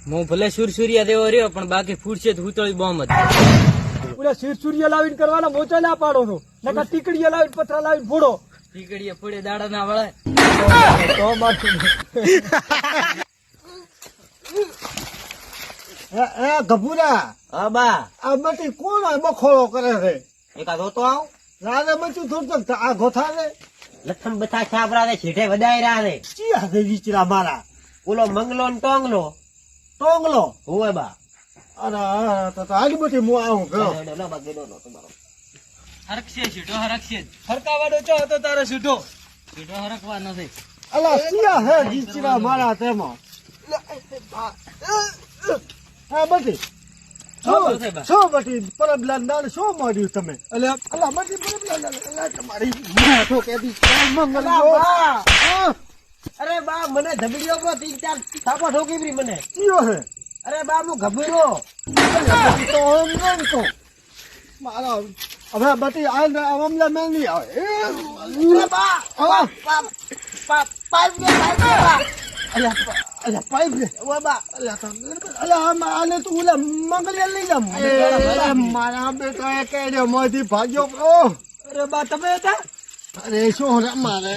હું ભલે સુરસુરિયા દેવો રહ્યો પણ બાકી ફૂટશે તો હુતળી બોમ્બ જ. પૂરા શીરસુરિયા લાવીને કરવાના મોચા ના પાડો છો નકા ટીકડીયા લાવીને પથરા લાવીને ફોડો ટીકડીએ પડે દાડા ના વળે. તો માથું એ ગભુરા હા બા આ બટી કોણ આ બખોળો કરે છે એકાદો તો આવ રાધે બચ્યું થોડું આ ગોથા રે લખન બથા છાપરા ને છેઠે વધાઈ રહ્યા ને ચી હાથે વિચરા મારા ઓલો મંગલો ને ટોંગલો ટોંગલો હોવે બા અરે તો આલી બટી હું આવું ગયો લો બા ગેડો લો તમારો હરકશે સીધો હરકશે જ. હરકાવાડો ચો હતો તારે સીધો સીધો હરકવા નથી. અલા સિયા હે વિચરા મારા તેમાં હા બટી શું બટી પરબલા દાળ શું મળ્યું તમે અલા બટી પરબલા દાળ તમારી માથો કેદી મંગલ અરે બા મને ધબડીઓ કો 3-4 થાપો ઠોકી પરી મને કયો હે અરે બા હું ગભરો તો અંગન તો મારા હવે બટી આ અમલા મેં નહીં આવે અરે બા પાઇપ દે અલ્યા પાઇપ લે ઓ બા અલ્યા આને તું ઓલા મંગલિયા લઈ જા મારા બેટા કેડે માંથી ભાગ્યો ઓ અરે બા તમે હતા અરે શું રે મારે